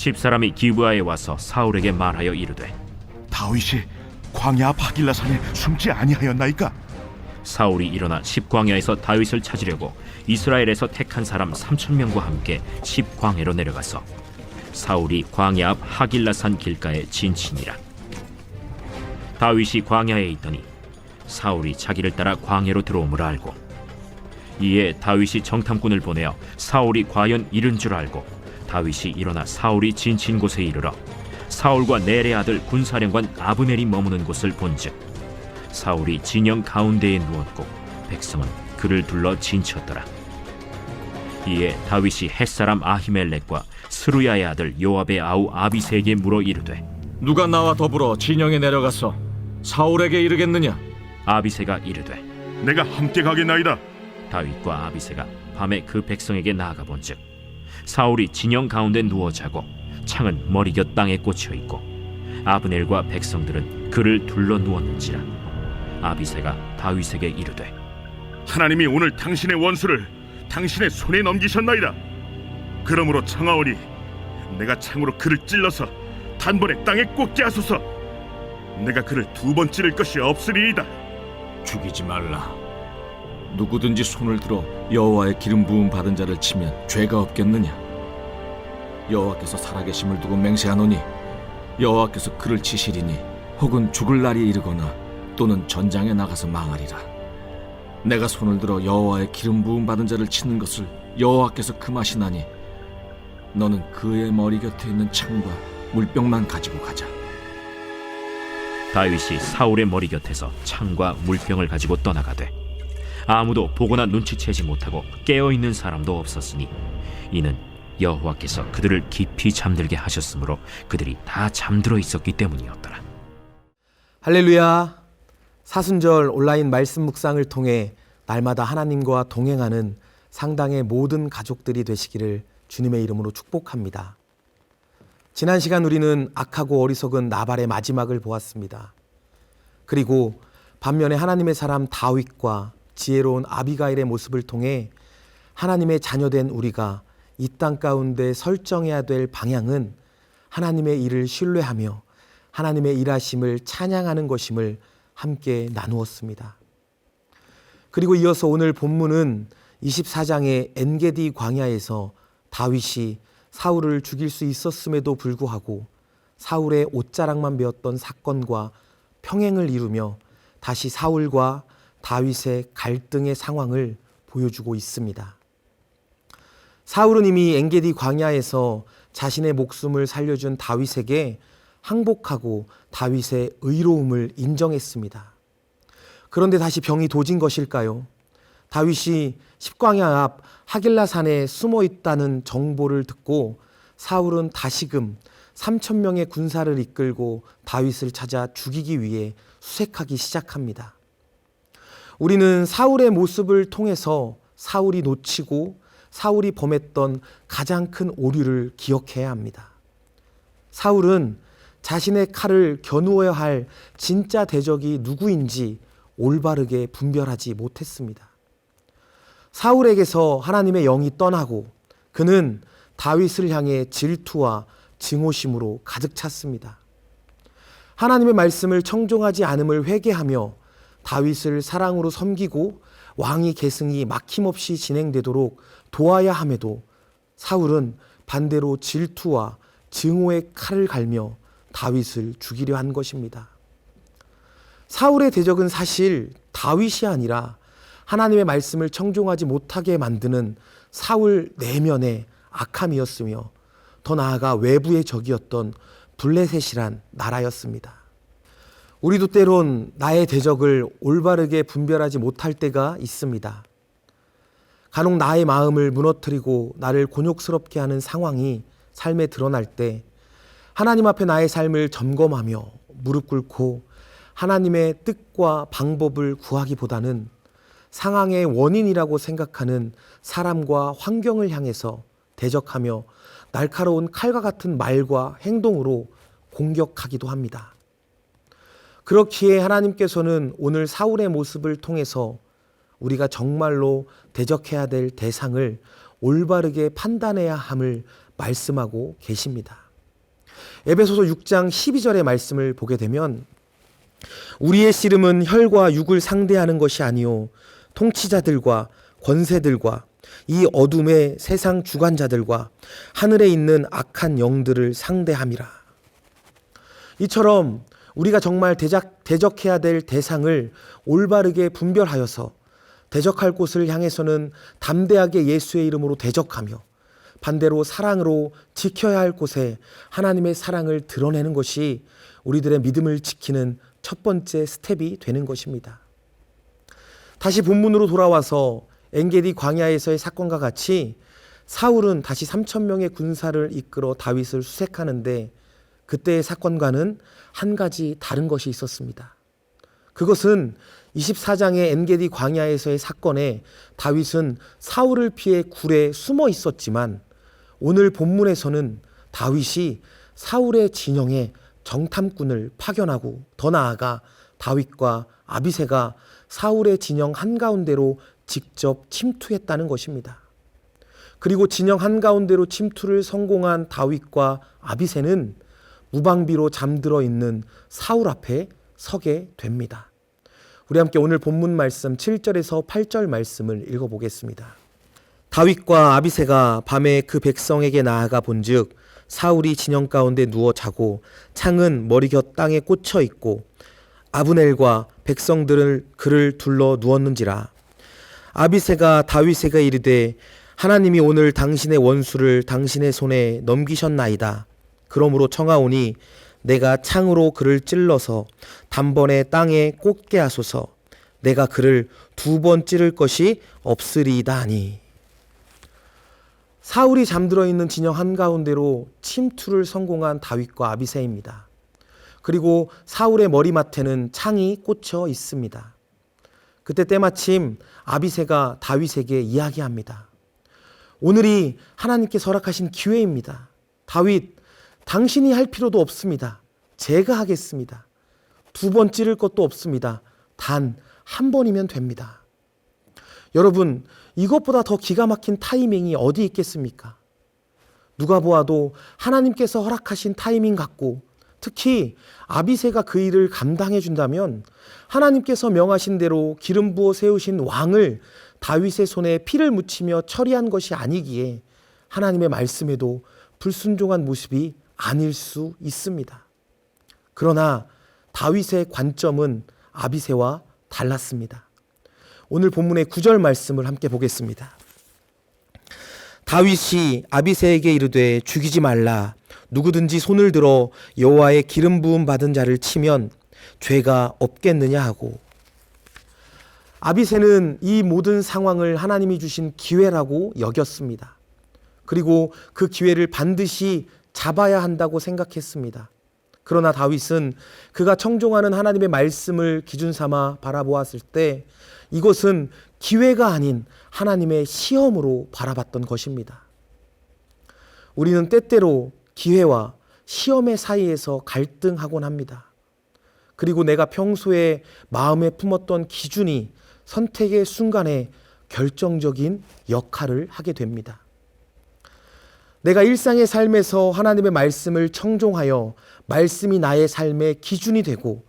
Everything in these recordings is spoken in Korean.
10사람이 기브아에 와서 사울에게 말하여 이르되 다윗이 광야 앞 하길라산에 숨지 아니하였나이까? 사울이 일어나 십광야에서 다윗을 찾으려고 이스라엘에서 택한 사람 3,000명과 함께 십광야로 내려가서 사울이 광야 앞 하길라산 길가에 진치니라. 다윗이 광야에 있더니 사울이 자기를 따라 광야로 들어옴을 알고 이에 다윗이 정탐꾼을 보내어 사울이 과연 이른 줄 알고 다윗이 일어나 사울이 진친 곳에 이르러 사울과 넬의 아들 군사령관 아브넬이 머무는 곳을 본즉 사울이 진영 가운데에 누웠고 백성은 그를 둘러 진쳤더라. 이에 다윗이 햇사람 아히멜렉과 스루야의 아들 요압의 아우 아비새에게 물어 이르되 누가 나와 더불어 진영에 내려가서 사울에게 이르겠느냐? 아비새가 이르되 내가 함께 가겠나이다. 다윗과 아비새가 밤에 그 백성에게 나아가 본즉 사울이 진영 가운데 누워 자고 창은 머리곁 땅에 꽂혀 있고 아브넬과 백성들은 그를 둘러 누웠는지라. 아비새가 다윗에게 이르되 하나님이 오늘 당신의 원수를 당신의 손에 넘기셨나이다. 그러므로 청하오니 내가 창으로 그를 찔러서 단번에 땅에 꽂게 하소서. 내가 그를 2번 찌를 것이 없으리이다. 죽이지 말라. 누구든지 손을 들어 여호와의 기름 부음 받은 자를 치면 죄가 없겠느냐? 여호와께서 살아계심을 두고 맹세하노니 여호와께서 그를 치시리니 혹은 죽을 날이 이르거나 또는 전장에 나가서 망하리라. 내가 손을 들어 여호와의 기름 부음 받은 자를 치는 것을 여호와께서 금하시나니 너는 그의 머리 곁에 있는 창과 물병만 가지고 가자. 다윗이 사울의 머리 곁에서 창과 물병을 가지고 떠나가되 아무도 보거나 눈치채지 못하고 깨어있는 사람도 없었으니 이는 여호와께서 그들을 깊이 잠들게 하셨으므로 그들이 다 잠들어 있었기 때문이었더라. 할렐루야. 사순절 온라인 말씀 묵상을 통해 날마다 하나님과 동행하는 상당의 모든 가족들이 되시기를 주님의 이름으로 축복합니다. 지난 시간 우리는 악하고 어리석은 나발의 마지막을 보았습니다. 그리고 반면에 하나님의 사람 다윗과 지혜로운 아비가일의 모습을 통해 하나님의 자녀된 우리가 이 땅 가운데 설정해야 될 방향은 하나님의 일을 신뢰하며 하나님의 일하심을 찬양하는 것임을 함께 나누었습니다. 그리고 이어서 오늘 본문은 24장의 엔게디 광야에서 다윗이 사울을 죽일 수 있었음에도 불구하고 사울의 옷자락만 베었던 사건과 평행을 이루며 다시 사울과 다윗의 갈등의 상황을 보여주고 있습니다. 사울은 이미 엔게디 광야에서 자신의 목숨을 살려준 다윗에게 항복하고 다윗의 의로움을 인정했습니다. 그런데 다시 병이 도진 것일까요? 다윗이 십광야 앞 하길라산에 숨어 있다는 정보를 듣고 사울은 다시금 3,000명의 군사를 이끌고 다윗을 찾아 죽이기 위해 수색하기 시작합니다. 우리는 사울의 모습을 통해서 사울이 놓치고 사울이 범했던 가장 큰 오류를 기억해야 합니다. 사울은 자신의 칼을 겨누어야 할 진짜 대적이 누구인지 올바르게 분별하지 못했습니다. 사울에게서 하나님의 영이 떠나고 그는 다윗을 향해 질투와 증오심으로 가득 찼습니다. 하나님의 말씀을 청종하지 않음을 회개하며 다윗을 사랑으로 섬기고 왕위 계승이 막힘없이 진행되도록 도와야 함에도 사울은 반대로 질투와 증오의 칼을 갈며 다윗을 죽이려 한 것입니다. 사울의 대적은 사실 다윗이 아니라 하나님의 말씀을 청종하지 못하게 만드는 사울 내면의 악함이었으며 더 나아가 외부의 적이었던 블레셋이란 나라였습니다. 우리도 때론 나의 대적을 올바르게 분별하지 못할 때가 있습니다. 간혹 나의 마음을 무너뜨리고 나를 곤욕스럽게 하는 상황이 삶에 드러날 때 하나님 앞에 나의 삶을 점검하며 무릎 꿇고 하나님의 뜻과 방법을 구하기보다는 상황의 원인이라고 생각하는 사람과 환경을 향해서 대적하며 날카로운 칼과 같은 말과 행동으로 공격하기도 합니다. 그렇기에 하나님께서는 오늘 사울의 모습을 통해서 우리가 정말로 대적해야 될 대상을 올바르게 판단해야 함을 말씀하고 계십니다. 에베소서 6장 12절의 말씀을 보게 되면 우리의 씨름은 혈과 육을 상대하는 것이 아니요 통치자들과 권세들과 이 어둠의 세상 주관자들과 하늘에 있는 악한 영들을 상대함이라. 이처럼 우리가 정말 대적해야 될 대상을 올바르게 분별하여서 대적할 곳을 향해서는 담대하게 예수의 이름으로 대적하며 반대로 사랑으로 지켜야 할 곳에 하나님의 사랑을 드러내는 것이 우리들의 믿음을 지키는 첫 번째 스텝이 되는 것입니다. 다시 본문으로 돌아와서 엔게디 광야에서의 사건과 같이 사울은 다시 3,000명의 군사를 이끌어 다윗을 수색하는데 그때의 사건과는 한 가지 다른 것이 있었습니다. 그것은 24장의 엔게디 광야에서의 사건에 다윗은 사울을 피해 굴에 숨어 있었지만 오늘 본문에서는 다윗이 사울의 진영에 정탐꾼을 파견하고 더 나아가 다윗과 아비새가 사울의 진영 한가운데로 직접 침투했다는 것입니다. 그리고 진영 한가운데로 침투를 성공한 다윗과 아비새는 무방비로 잠들어 있는 사울 앞에 서게 됩니다. 우리 함께 오늘 본문 말씀 7절에서 8절 말씀을 읽어보겠습니다. 다윗과 아비새가 밤에 그 백성에게 나아가 본즉 사울이 진영 가운데 누워 자고 창은 머리 곁 땅에 꽂혀 있고 아브넬과 백성들을 그를 둘러 누웠는지라. 아비새가 다윗에게 이르되 하나님이 오늘 당신의 원수를 당신의 손에 넘기셨나이다. 그러므로 청하오니 내가 창으로 그를 찔러서 단번에 땅에 꽂게 하소서. 내가 그를 2번 찌를 것이 없으리이다 하니. 사울이 잠들어 있는 진영 한가운데로 침투를 성공한 다윗과 아비새입니다. 그리고 사울의 머리맡에는 창이 꽂혀 있습니다. 그때 때마침 아비새가 다윗에게 이야기합니다. 오늘이 하나님께 허락하신 기회입니다. 다윗, 당신이 할 필요도 없습니다. 제가 하겠습니다. 2번 찌를 것도 없습니다. 단 한 번이면 됩니다. 여러분, 이것보다 더 기가 막힌 타이밍이 어디 있겠습니까? 누가 보아도 하나님께서 허락하신 타이밍 같고 특히 아비새가 그 일을 감당해 준다면 하나님께서 명하신 대로 기름 부어 세우신 왕을 다윗의 손에 피를 묻히며 처리한 것이 아니기에 하나님의 말씀에도 불순종한 모습이 아닐 수 있습니다. 그러나 다윗의 관점은 아비새와 달랐습니다. 오늘 본문의 9절 말씀을 함께 보겠습니다. 다윗이 아비새에게 이르되 죽이지 말라. 누구든지 손을 들어 여호와의 기름 부음 받은 자를 치면 죄가 없겠느냐 하고. 아비새는 이 모든 상황을 하나님이 주신 기회라고 여겼습니다. 그리고 그 기회를 반드시 잡아야 한다고 생각했습니다. 그러나 다윗은 그가 청종하는 하나님의 말씀을 기준 삼아 바라보았을 때 이것은 기회가 아닌 하나님의 시험으로 바라봤던 것입니다. 우리는 때때로 기회와 시험의 사이에서 갈등하곤 합니다. 그리고 내가 평소에 마음에 품었던 기준이 선택의 순간에 결정적인 역할을 하게 됩니다. 내가 일상의 삶에서 하나님의 말씀을 청종하여 말씀이 나의 삶의 기준이 되고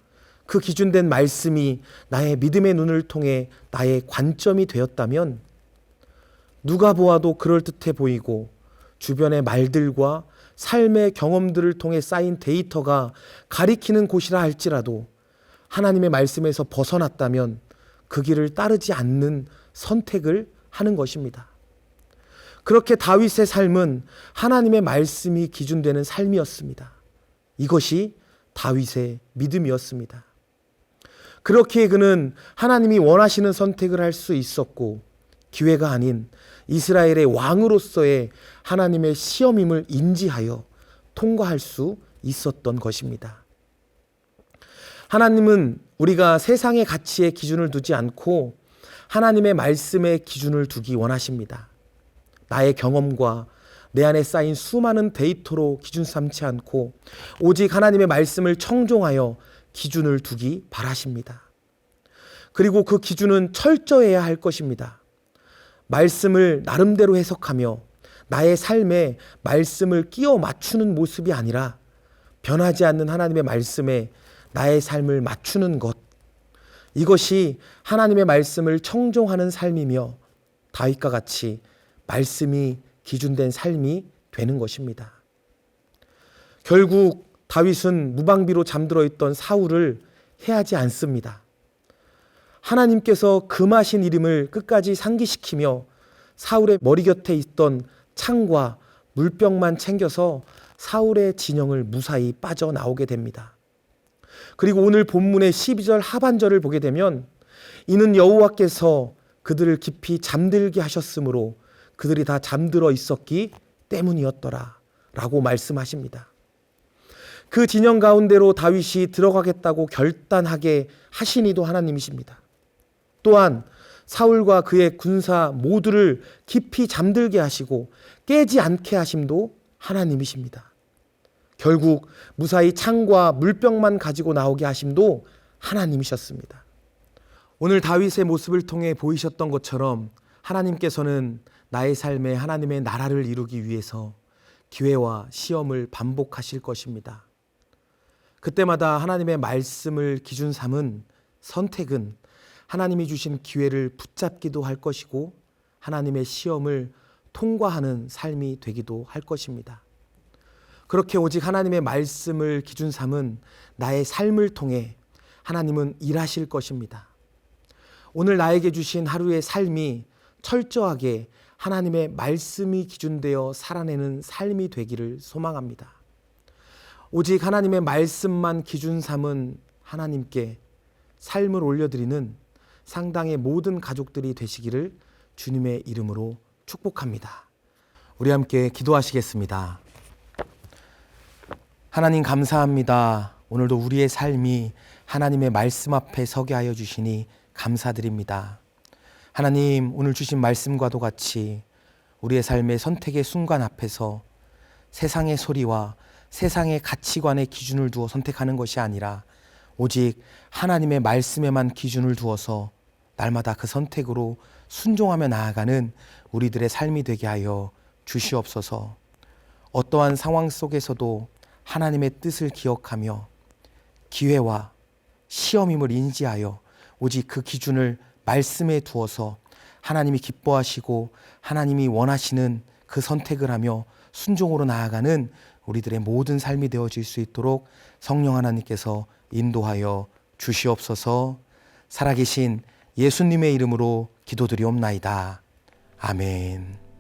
그 기준된 말씀이 나의 믿음의 눈을 통해 나의 관점이 되었다면 누가 보아도 그럴듯해 보이고 주변의 말들과 삶의 경험들을 통해 쌓인 데이터가 가리키는 곳이라 할지라도 하나님의 말씀에서 벗어났다면 그 길을 따르지 않는 선택을 하는 것입니다. 그렇게 다윗의 삶은 하나님의 말씀이 기준되는 삶이었습니다. 이것이 다윗의 믿음이었습니다. 그렇기에 그는 하나님이 원하시는 선택을 할 수 있었고 기회가 아닌 이스라엘의 왕으로서의 하나님의 시험임을 인지하여 통과할 수 있었던 것입니다. 하나님은 우리가 세상의 가치에 기준을 두지 않고 하나님의 말씀에 기준을 두기 원하십니다. 나의 경험과 내 안에 쌓인 수많은 데이터로 기준 삼지 않고 오직 하나님의 말씀을 청종하여 기준을 두기 바라십니다. 그리고 그 기준은 철저해야 할 것입니다. 말씀을 나름대로 해석하며 나의 삶에 말씀을 끼워 맞추는 모습이 아니라 변하지 않는 하나님의 말씀에 나의 삶을 맞추는 것, 이것이 하나님의 말씀을 청종하는 삶이며 다윗과 같이 말씀이 기준된 삶이 되는 것입니다. 결국 다윗은 무방비로 잠들어 있던 사울을 해하지 않습니다. 하나님께서 금하신 이름을 끝까지 상기시키며 사울의 머리 곁에 있던 창과 물병만 챙겨서 사울의 진영을 무사히 빠져나오게 됩니다. 그리고 오늘 본문의 12절 하반절을 보게 되면 이는 여호와께서 그들을 깊이 잠들게 하셨으므로 그들이 다 잠들어 있었기 때문이었더라 라고 말씀하십니다. 그 진영 가운데로 다윗이 들어가겠다고 결단하게 하신 이도 하나님이십니다. 또한 사울과 그의 군사 모두를 깊이 잠들게 하시고 깨지 않게 하심도 하나님이십니다. 결국 무사히 창과 물병만 가지고 나오게 하심도 하나님이셨습니다. 오늘 다윗의 모습을 통해 보이셨던 것처럼 하나님께서는 나의 삶에 하나님의 나라를 이루기 위해서 기회와 시험을 반복하실 것입니다. 그때마다 하나님의 말씀을 기준 삼은 선택은 하나님이 주신 기회를 붙잡기도 할 것이고 하나님의 시험을 통과하는 삶이 되기도 할 것입니다. 그렇게 오직 하나님의 말씀을 기준 삼은 나의 삶을 통해 하나님은 일하실 것입니다. 오늘 나에게 주신 하루의 삶이 철저하게 하나님의 말씀이 기준되어 살아내는 삶이 되기를 소망합니다. 오직 하나님의 말씀만 기준 삼은 하나님께 삶을 올려드리는 상당의 모든 가족들이 되시기를 주님의 이름으로 축복합니다. 우리 함께 기도하시겠습니다. 하나님 감사합니다. 오늘도 우리의 삶이 하나님의 말씀 앞에 서게 하여 주시니 감사드립니다. 하나님, 오늘 주신 말씀과도 같이 우리의 삶의 선택의 순간 앞에서 세상의 소리와 세상의 가치관의 기준을 두어 선택하는 것이 아니라 오직 하나님의 말씀에만 기준을 두어서 날마다 그 선택으로 순종하며 나아가는 우리들의 삶이 되게 하여 주시옵소서. 어떠한 상황 속에서도 하나님의 뜻을 기억하며 기회와 시험임을 인지하여 오직 그 기준을 말씀에 두어서 하나님이 기뻐하시고 하나님이 원하시는 그 선택을 하며 순종으로 나아가는 우리들의 모든 삶이 되어질 수 있도록 성령 하나님께서 인도하여 주시옵소서. 살아계신 예수님의 이름으로 기도드리옵나이다. 아멘.